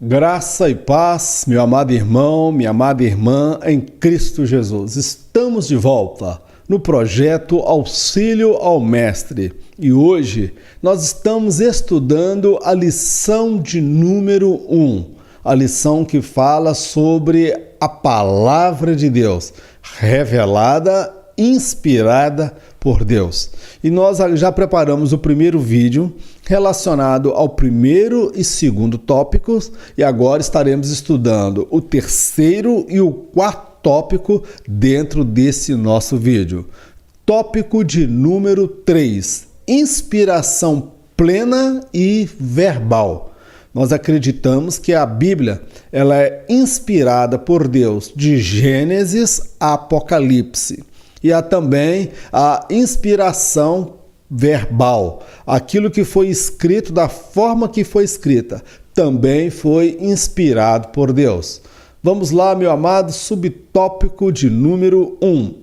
Graça e paz, meu amado irmão, minha amada irmã em Cristo Jesus. Estamos de volta no projeto Auxílio ao Mestre e hoje nós estamos estudando a lição de número 1, a lição que fala sobre a Palavra de Deus, revelada, inspirada por Deus. E nós já preparamos o primeiro vídeo relacionado ao primeiro e segundo tópicos e agora estaremos estudando o terceiro e o quarto tópico dentro desse nosso vídeo. Tópico de número 3, inspiração plena e verbal. Nós acreditamos que a Bíblia ela é inspirada por Deus de Gênesis a Apocalipse. E há também a inspiração verbal. Aquilo que foi escrito da forma que foi escrita também foi inspirado por Deus. Vamos lá, meu amado, subtópico de número 1.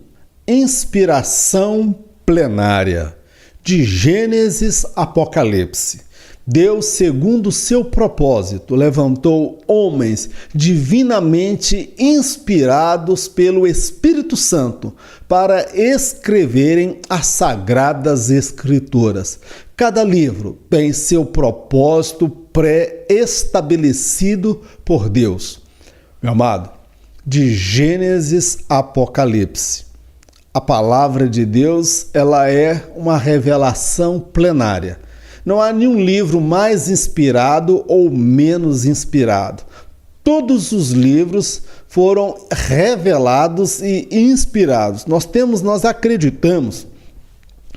Inspiração plenária. De Gênesis a Apocalipse. Deus, segundo o seu propósito, levantou homens divinamente inspirados pelo Espírito Santo para escreverem as Sagradas Escrituras. Cada livro tem seu propósito pré-estabelecido por Deus. Meu amado, de Gênesis a Apocalipse, a palavra de Deus ela é uma revelação plenária. Não há nenhum livro mais inspirado ou menos inspirado. Todos os livros foram revelados e inspirados. Nós acreditamos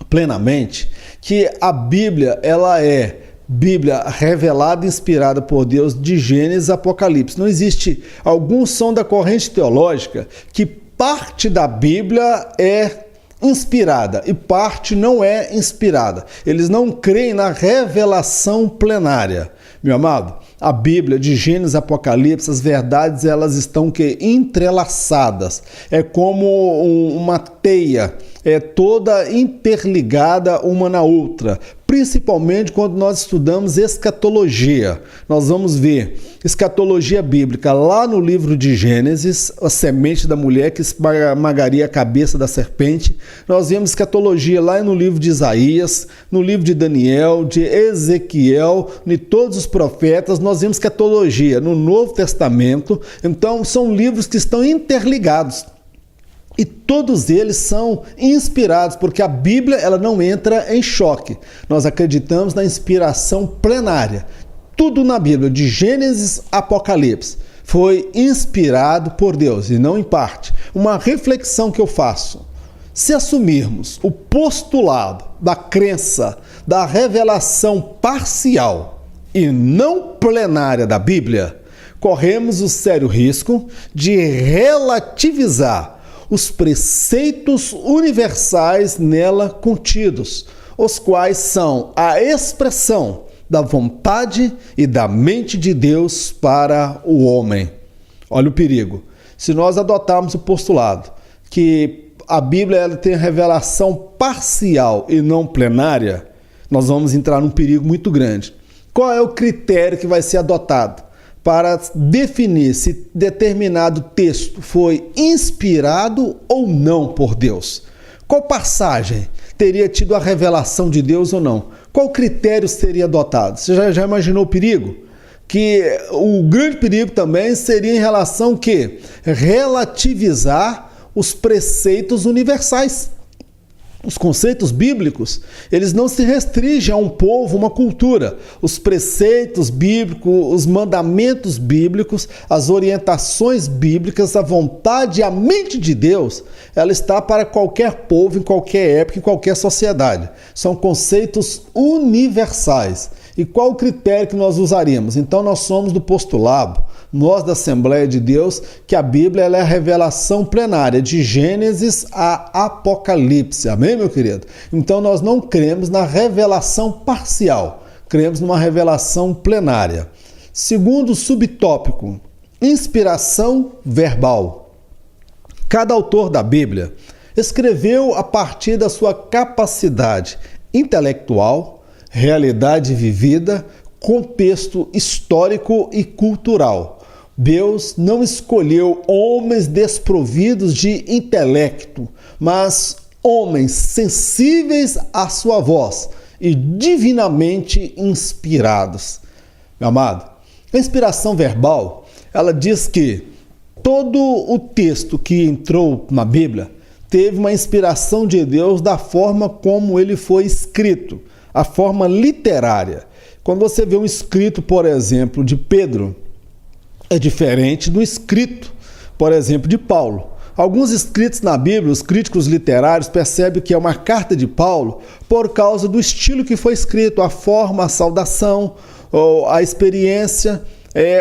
plenamente que a Bíblia, ela é Bíblia revelada e inspirada por Deus de Gênesis a Apocalipse. Não existe alguns são da corrente teológica que parte da Bíblia é inspirada e parte não é inspirada. Eles não creem na revelação plenária. Meu amado, a Bíblia de Gênesis e Apocalipse, as verdades elas estão entrelaçadas. É como uma teia, é toda interligada uma na outra. Principalmente quando nós estudamos escatologia. Nós vamos ver escatologia bíblica lá no livro de Gênesis, a semente da mulher que esmagaria a cabeça da serpente. Nós vemos escatologia lá no livro de Isaías, no livro de Daniel, de Ezequiel, de todos os profetas. Nós vemos escatologia no Novo Testamento. Então, são livros que estão interligados. E todos eles são inspirados, porque a Bíblia ela não entra em choque. Nós acreditamos na inspiração plenária. Tudo na Bíblia, de Gênesis a Apocalipse, foi inspirado por Deus, e não em parte. Uma reflexão que eu faço. Se assumirmos o postulado da crença da revelação parcial e não plenária da Bíblia, corremos o sério risco de relativizar os preceitos universais nela contidos, os quais são a expressão da vontade e da mente de Deus para o homem. Olha o perigo. Se nós adotarmos o postulado que a Bíblia ela tem revelação parcial e não plenária, nós vamos entrar num perigo muito grande. Qual é o critério que vai ser adotado para definir se determinado texto foi inspirado ou não por Deus? Qual passagem teria tido a revelação de Deus ou não? Qual critério seria adotado? Você já imaginou o perigo? Que o grande perigo também seria em relação que relativizar os preceitos universais. Os conceitos bíblicos, eles não se restringem a um povo, uma cultura. Os preceitos bíblicos, os mandamentos bíblicos, as orientações bíblicas, a vontade e a mente de Deus, ela está para qualquer povo, em qualquer época, em qualquer sociedade. São conceitos universais. E qual o critério que nós usaríamos? Então, nós somos do postulado, nós da Assembleia de Deus, que a Bíblia ela é a revelação plenária, de Gênesis a Apocalipse. Amém, meu querido? Então, nós não cremos na revelação parcial, cremos numa revelação plenária. Segundo subtópico, inspiração verbal. Cada autor da Bíblia escreveu a partir da sua capacidade intelectual, realidade vivida, contexto histórico e cultural. Deus não escolheu homens desprovidos de intelecto, mas homens sensíveis à sua voz e divinamente inspirados. Meu amado, a inspiração verbal, ela diz que todo o texto que entrou na Bíblia teve uma inspiração de Deus da forma como ele foi escrito, a forma literária. Quando você vê um escrito, por exemplo, de Pedro, é diferente do escrito, por exemplo, de Paulo. Alguns escritos na Bíblia, os críticos literários percebem que é uma carta de Paulo por causa do estilo que foi escrito, a forma, a saudação, a experiência.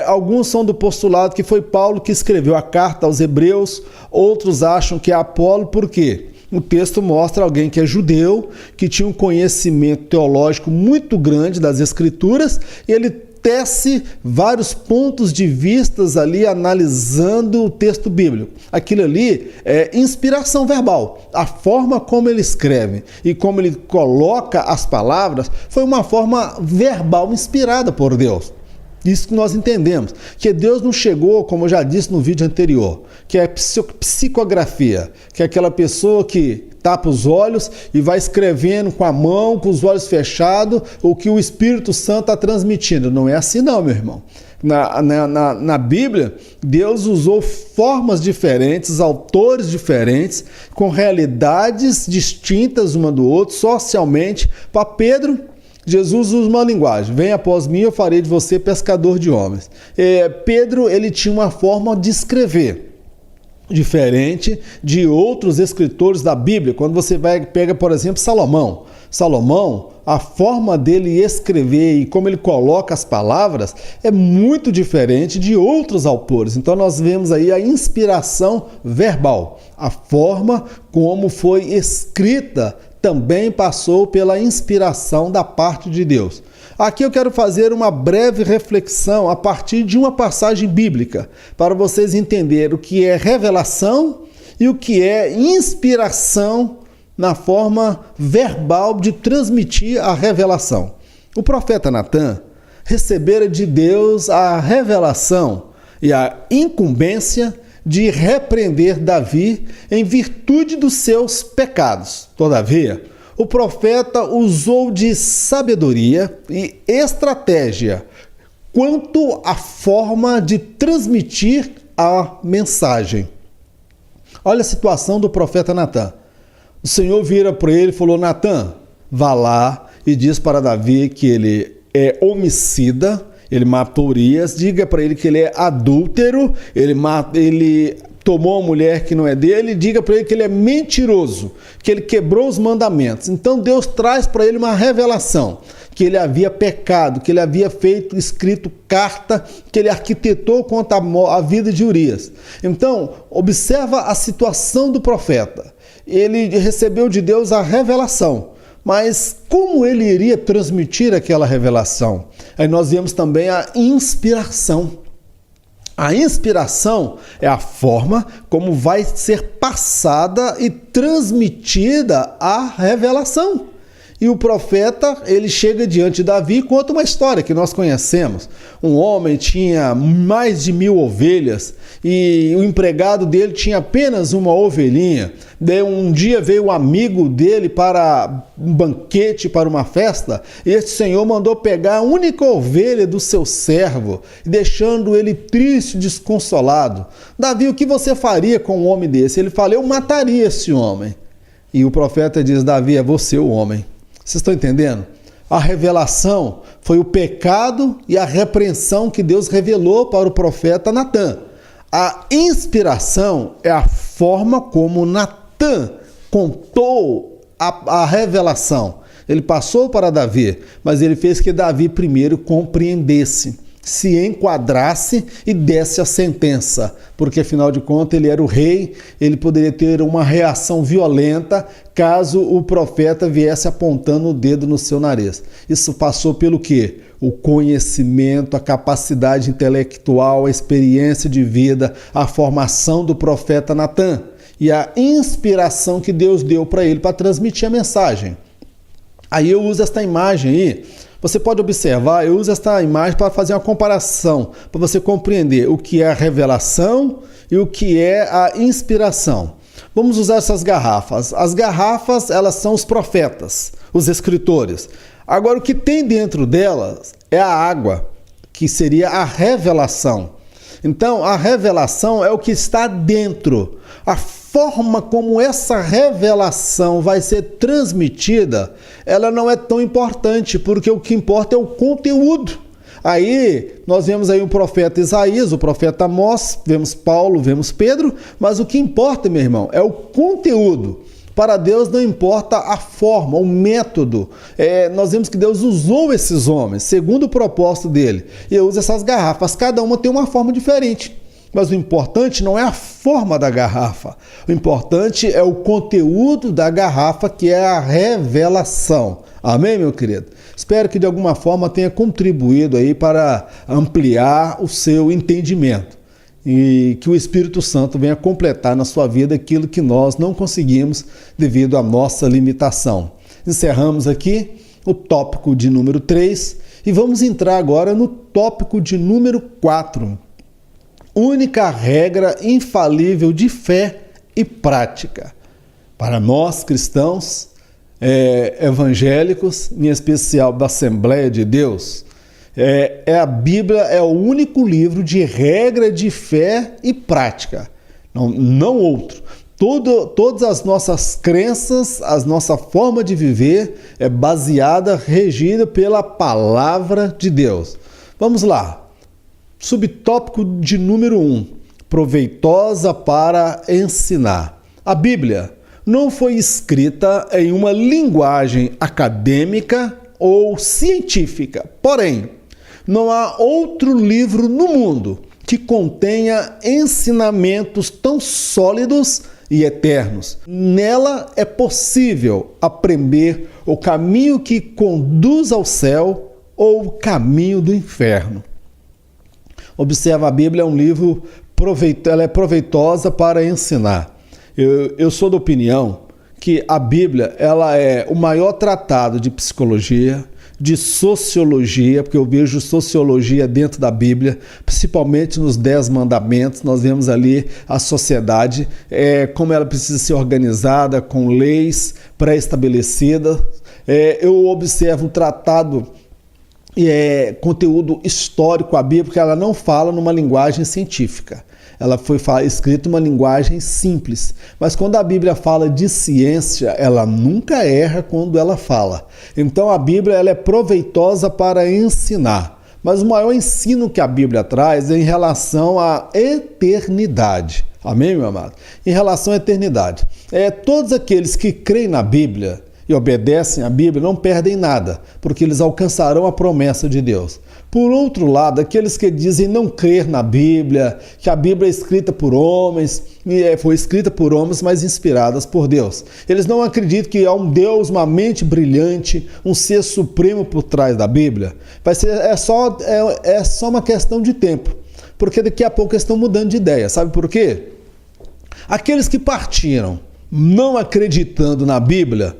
Alguns são do postulado que foi Paulo que escreveu a carta aos Hebreus, outros acham que é Apolo, por quê? O texto mostra alguém que é judeu, que tinha um conhecimento teológico muito grande das Escrituras, e ele tece vários pontos de vistas ali, analisando o texto bíblico. Aquilo ali é inspiração verbal. A forma como ele escreve e como ele coloca as palavras foi uma forma verbal inspirada por Deus. Isso que nós entendemos, que Deus não chegou, como eu já disse no vídeo anterior, que é psicografia, que é aquela pessoa que tapa os olhos e vai escrevendo com a mão, com os olhos fechados, o que o Espírito Santo está transmitindo. Não é assim não, meu irmão. Na Bíblia, Deus usou formas diferentes, autores diferentes, com realidades distintas uma do outro, socialmente. Para Pedro, Jesus usa uma linguagem: vem após mim, eu farei de você pescador de homens. Pedro, ele tinha uma forma de escrever diferente de outros escritores da Bíblia. Quando você pega, por exemplo, Salomão, a forma dele escrever e como ele coloca as palavras é muito diferente de outros autores. Então nós vemos aí a inspiração verbal. A forma como foi escrita também passou pela inspiração da parte de Deus. Aqui eu quero fazer uma breve reflexão a partir de uma passagem bíblica, para vocês entenderem o que é revelação e o que é inspiração na forma verbal de transmitir a revelação. O profeta Natan recebera de Deus a revelação e a incumbência de repreender Davi em virtude dos seus pecados. Todavia, o profeta usou de sabedoria e estratégia quanto à forma de transmitir a mensagem. Olha a situação do profeta Natan. O Senhor vira para ele e falou: Natan, vá lá e diz para Davi que ele é homicida, ele matou Urias, diga para ele que ele é adúltero, ele tomou uma mulher que não é dele, diga para ele que ele é mentiroso, que ele quebrou os mandamentos. Então Deus traz para ele uma revelação, que ele havia pecado, que ele havia escrito carta, que ele arquitetou contra a vida de Urias. Então, observa a situação do profeta. Ele recebeu de Deus a revelação, mas como ele iria transmitir aquela revelação? Aí nós vemos também a inspiração. A inspiração é a forma como vai ser passada e transmitida a revelação. E o profeta, ele chega diante de Davi e conta uma história que nós conhecemos. Um homem tinha mais de 1000 ovelhas e o empregado dele tinha apenas uma ovelhinha. Daí um dia veio um amigo dele para um banquete, para uma festa, e este senhor mandou pegar a única ovelha do seu servo, deixando ele triste, desconsolado. Davi, o que você faria com um homem desse? Ele fala: eu mataria esse homem. E o profeta diz: Davi, é você o homem. Vocês estão entendendo? A revelação foi o pecado e a repreensão que Deus revelou para o profeta Natan. A inspiração é a forma como Natan contou a revelação. Ele passou para Davi, mas ele fez que Davi primeiro compreendesse, se enquadrasse e desse a sentença, porque afinal de contas ele era o rei, ele poderia ter uma reação violenta caso o profeta viesse apontando o dedo no seu nariz. Isso passou pelo quê? O conhecimento, a capacidade intelectual, a experiência de vida, a formação do profeta Natan e a inspiração que Deus deu para ele para transmitir a mensagem. Aí eu uso esta imagem aí Você pode observar, eu uso esta imagem para fazer uma comparação, para você compreender o que é a revelação e o que é a inspiração. Vamos usar essas garrafas. As garrafas, elas são os profetas, os escritores. Agora, o que tem dentro delas é a água, que seria a revelação. Então, a revelação é o que está dentro. A forma como essa revelação vai ser transmitida, ela não é tão importante, porque o que importa é o conteúdo. Aí, nós vemos aí o profeta Isaías, o profeta Amós, vemos Paulo, vemos Pedro, mas o que importa, meu irmão, é o conteúdo. Para Deus não importa a forma, o método. Nós vemos que Deus usou esses homens, segundo o propósito dele, e usa essas garrafas. Cada uma tem uma forma diferente. Mas o importante não é a forma da garrafa. O importante é o conteúdo da garrafa, que é a revelação. Amém, meu querido? Espero que de alguma forma tenha contribuído aí para ampliar o seu entendimento. E que o Espírito Santo venha completar na sua vida aquilo que nós não conseguimos devido à nossa limitação. Encerramos aqui o tópico de número 3 e vamos entrar agora no tópico de número 4. Única regra infalível de fé e prática. Para nós cristãos, evangélicos, em especial da Assembleia de Deus, a Bíblia é o único livro de regra de fé e prática, não outro. Todas as nossas crenças, a nossa forma de viver é baseada, regida pela palavra de Deus. Vamos lá. Subtópico de número 1, proveitosa para ensinar. A Bíblia não foi escrita em uma linguagem acadêmica ou científica, porém, não há outro livro no mundo que contenha ensinamentos tão sólidos e eternos. Nela é possível aprender o caminho que conduz ao céu ou o caminho do inferno. Observa, a Bíblia é um livro, ela é proveitosa para ensinar. Eu sou da opinião que a Bíblia ela é o maior tratado de psicologia, de sociologia, porque eu vejo sociologia dentro da Bíblia, principalmente nos 10 mandamentos. Nós vemos ali a sociedade, como ela precisa ser organizada, com leis pré-estabelecidas. Eu observo um tratado conteúdo histórico a Bíblia, porque ela não fala numa linguagem científica. Ela foi escrita em uma linguagem simples. Mas quando a Bíblia fala de ciência, ela nunca erra quando ela fala. Então a Bíblia ela é proveitosa para ensinar. Mas o maior ensino que a Bíblia traz é em relação à eternidade. Amém, meu amado? Em relação à eternidade. Todos aqueles que creem na Bíblia e obedecem à Bíblia não perdem nada, porque eles alcançarão a promessa de Deus. Por outro lado, aqueles que dizem não crer na Bíblia, que a Bíblia é escrita por homens, foi escrita por homens, mas inspiradas por Deus. Eles não acreditam que há um Deus, uma mente brilhante, um ser supremo por trás da Bíblia. É só uma questão de tempo, porque daqui a pouco eles estão mudando de ideia. Sabe por quê? Aqueles que partiram não acreditando na Bíblia,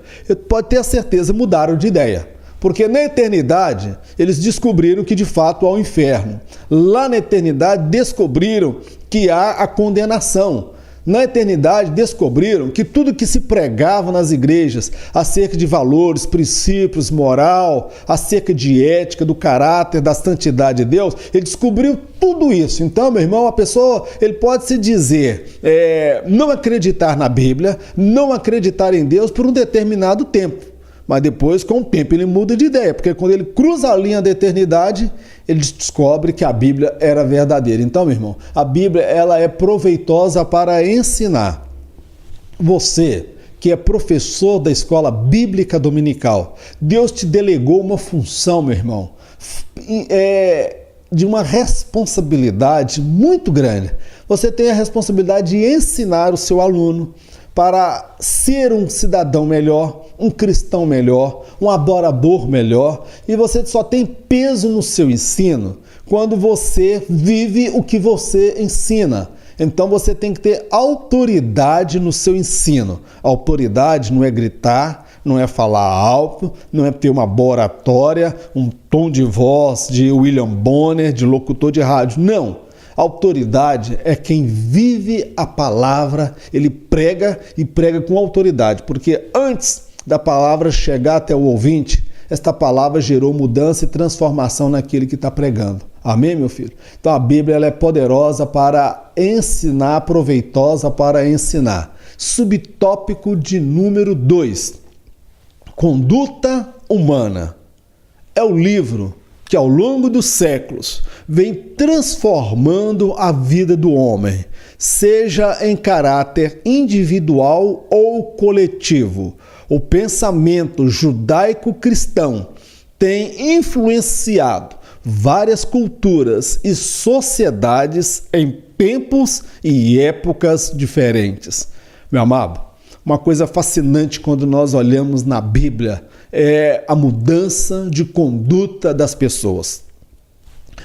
pode ter a certeza, mudaram de ideia. Porque na eternidade, eles descobriram que de fato há o inferno. Lá na eternidade, descobriram que há a condenação. Na eternidade, descobriram que tudo que se pregava nas igrejas acerca de valores, princípios, moral, acerca de ética, do caráter, da santidade de Deus, ele descobriu tudo isso. Então, meu irmão, a pessoa ele pode se dizer não acreditar na Bíblia, não acreditar em Deus por um determinado tempo. Mas depois, com o tempo, ele muda de ideia, porque quando ele cruza a linha da eternidade, ele descobre que a Bíblia era verdadeira. Então, meu irmão, a Bíblia ela é proveitosa para ensinar. Você, que é professor da escola bíblica dominical, Deus te delegou uma função, meu irmão, de uma responsabilidade muito grande. Você tem a responsabilidade de ensinar o seu aluno para ser um cidadão melhor, um cristão melhor, um adorador melhor, e você só tem peso no seu ensino quando você vive o que você ensina. Então você tem que ter autoridade no seu ensino. A autoridade não é gritar, não é falar alto, não é ter uma boa oratória, um tom de voz de William Bonner, de locutor de rádio. Não. Autoridade é quem vive a palavra, ele prega e prega com autoridade, porque antes da palavra chegar até o ouvinte, esta palavra gerou mudança e transformação naquele que está pregando. Amém, meu filho? Então a Bíblia ela é poderosa para ensinar, proveitosa para ensinar. Subtópico de número 2. Conduta humana. É o livro que ao longo dos séculos vem transformando a vida do homem, seja em caráter individual ou coletivo. O pensamento judaico-cristão tem influenciado várias culturas e sociedades em tempos e épocas diferentes. Meu amado, uma coisa fascinante quando nós olhamos na Bíblia é a mudança de conduta das pessoas.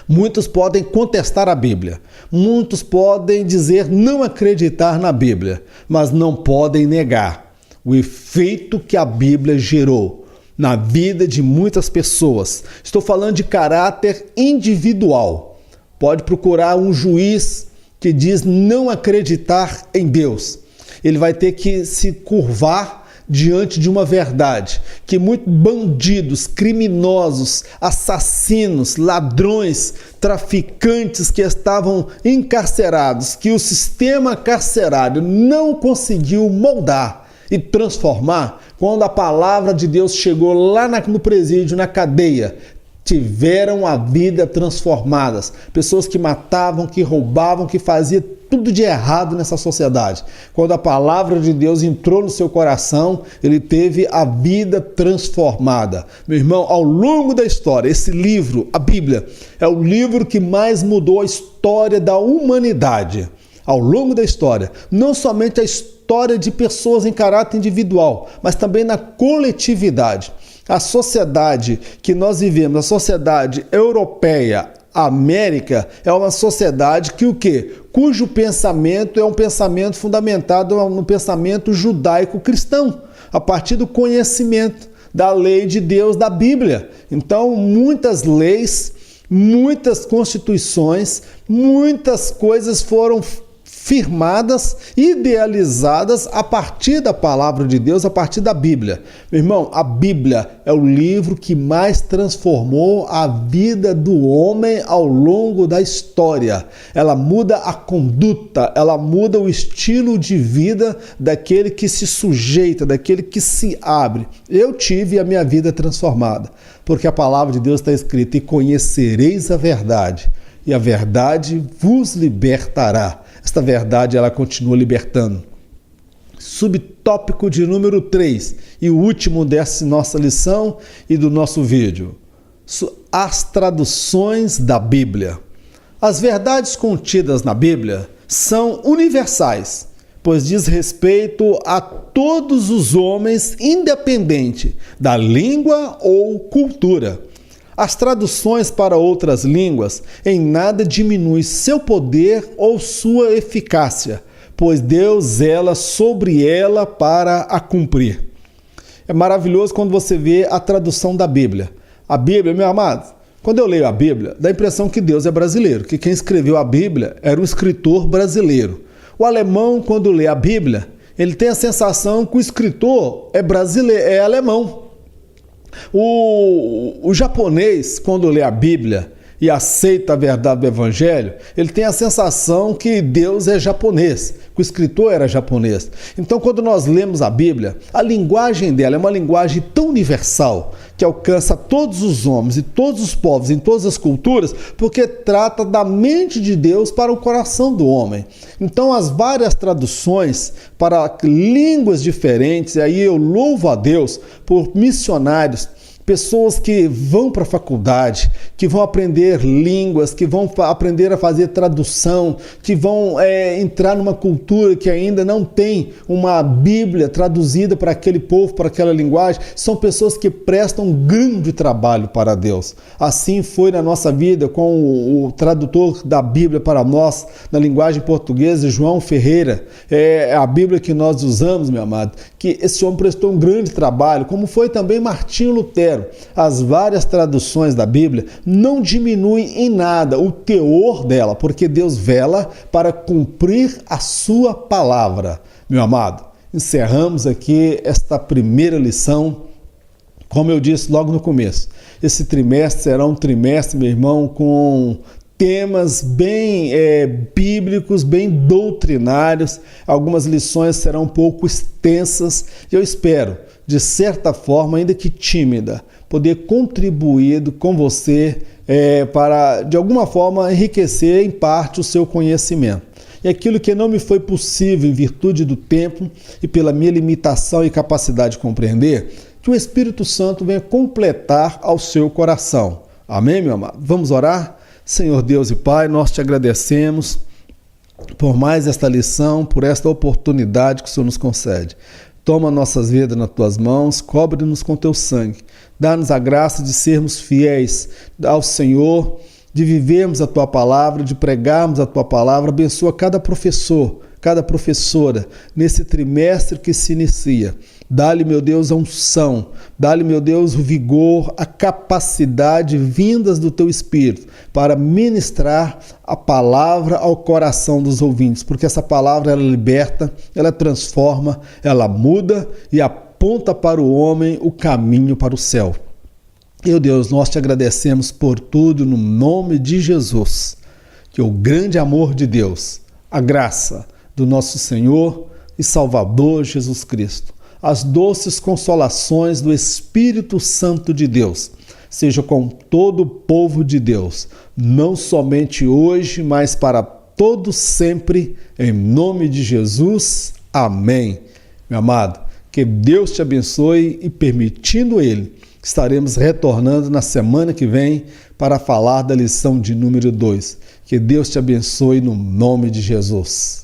Muitos podem contestar a Bíblia, muitos podem dizer não acreditar na Bíblia, mas não podem negar o efeito que a Bíblia gerou na vida de muitas pessoas. Estou falando de caráter individual. Pode procurar um juiz que diz não acreditar em Deus. Ele vai ter que se curvar diante de uma verdade, que muitos bandidos, criminosos, assassinos, ladrões, traficantes que estavam encarcerados, que o sistema carcerário não conseguiu moldar e transformar, quando a palavra de Deus chegou lá no presídio, na cadeia, tiveram a vida transformadas. Pessoas que matavam, que roubavam, que faziam tudo de errado nessa sociedade. Quando a palavra de Deus entrou no seu coração, ele teve a vida transformada. Meu irmão, ao longo da história, esse livro, a Bíblia, é o livro que mais mudou a história da humanidade. Ao longo da história, não somente a história de pessoas em caráter individual, mas também na coletividade. A sociedade que nós vivemos, a sociedade europeia, América, é uma sociedade que o quê? Cujo pensamento é um pensamento fundamentado no pensamento judaico-cristão, a partir do conhecimento da lei de Deus, da Bíblia. Então, muitas leis, muitas constituições, muitas coisas foram firmadas, idealizadas a partir da palavra de Deus, a partir da Bíblia. Meu irmão, a Bíblia é o livro que mais transformou a vida do homem ao longo da história. Ela muda a conduta, ela muda o estilo de vida daquele que se sujeita, daquele que se abre. Eu tive a minha vida transformada, porque a palavra de Deus está escrita: e conhecereis a verdade, e a verdade vos libertará. Esta verdade, ela continua libertando. Subtópico de número 3, e o último dessa nossa lição e do nosso vídeo. As traduções da Bíblia. As verdades contidas na Bíblia são universais, pois diz respeito a todos os homens, independente da língua ou cultura. As traduções para outras línguas em nada diminuem seu poder ou sua eficácia, pois Deus zela sobre ela para a cumprir. É maravilhoso quando você vê a tradução da Bíblia. A Bíblia, meu amado, quando eu leio a Bíblia, dá a impressão que Deus é brasileiro, que quem escreveu a Bíblia era um escritor brasileiro. O alemão, quando lê a Bíblia, ele tem a sensação que o escritor é brasileiro, é alemão. O japonês, quando lê a Bíblia e aceita a verdade do Evangelho, ele tem a sensação que Deus é japonês, que o escritor era japonês. Então, quando nós lemos a Bíblia, a linguagem dela é uma linguagem tão universal que alcança todos os homens e todos os povos, em todas as culturas, porque trata da mente de Deus para o coração do homem. Então, as várias traduções para línguas diferentes, e aí eu louvo a Deus por missionários pessoas que vão para a faculdade, que vão aprender línguas, que vão aprender a fazer tradução, que vão entrar numa cultura que ainda não tem uma Bíblia traduzida para aquele povo, para aquela linguagem. São pessoas que prestam um grande trabalho para Deus. Assim foi na nossa vida com o tradutor da Bíblia para nós, na linguagem portuguesa, João Ferreira. É a Bíblia que nós usamos, meu amado, que esse homem prestou um grande trabalho, como foi também Martinho Lutero. As várias traduções da Bíblia não diminuem em nada o teor dela, porque Deus vela para cumprir a sua palavra. Meu amado, encerramos aqui esta primeira lição. Como eu disse logo no começo, esse trimestre será um trimestre, meu irmão, com temas bem bíblicos, bem doutrinários. Algumas lições serão um pouco extensas e eu espero, de certa forma, ainda que tímida, poder contribuir com você para, de alguma forma, enriquecer em parte o seu conhecimento. E aquilo que não me foi possível em virtude do tempo e pela minha limitação e capacidade de compreender, que o Espírito Santo venha completar ao seu coração. Amém, meu amado? Vamos orar? Senhor Deus e Pai, nós te agradecemos por mais esta lição, por esta oportunidade que o Senhor nos concede. Toma nossas vidas nas tuas mãos, cobre-nos com teu sangue. Dá-nos a graça de sermos fiéis ao Senhor, de vivermos a tua palavra, de pregarmos a tua palavra. Abençoa cada professor, cada professora nesse trimestre que se inicia. Dá-lhe, meu Deus, a unção, dá-lhe, meu Deus, o vigor, a capacidade vindas do teu Espírito para ministrar a palavra ao coração dos ouvintes, porque essa palavra ela liberta, ela transforma, ela muda e aponta para o homem o caminho para o céu. Meu Deus, nós te agradecemos por tudo no nome de Jesus, que o grande amor de Deus, a graça do nosso Senhor e Salvador Jesus Cristo, as doces consolações do Espírito Santo de Deus, seja com todo o povo de Deus, não somente hoje, mas para todos sempre, em nome de Jesus. Amém. Meu amado, que Deus te abençoe e, permitindo Ele, estaremos retornando na semana que vem para falar da lição de número 2. Que Deus te abençoe no nome de Jesus.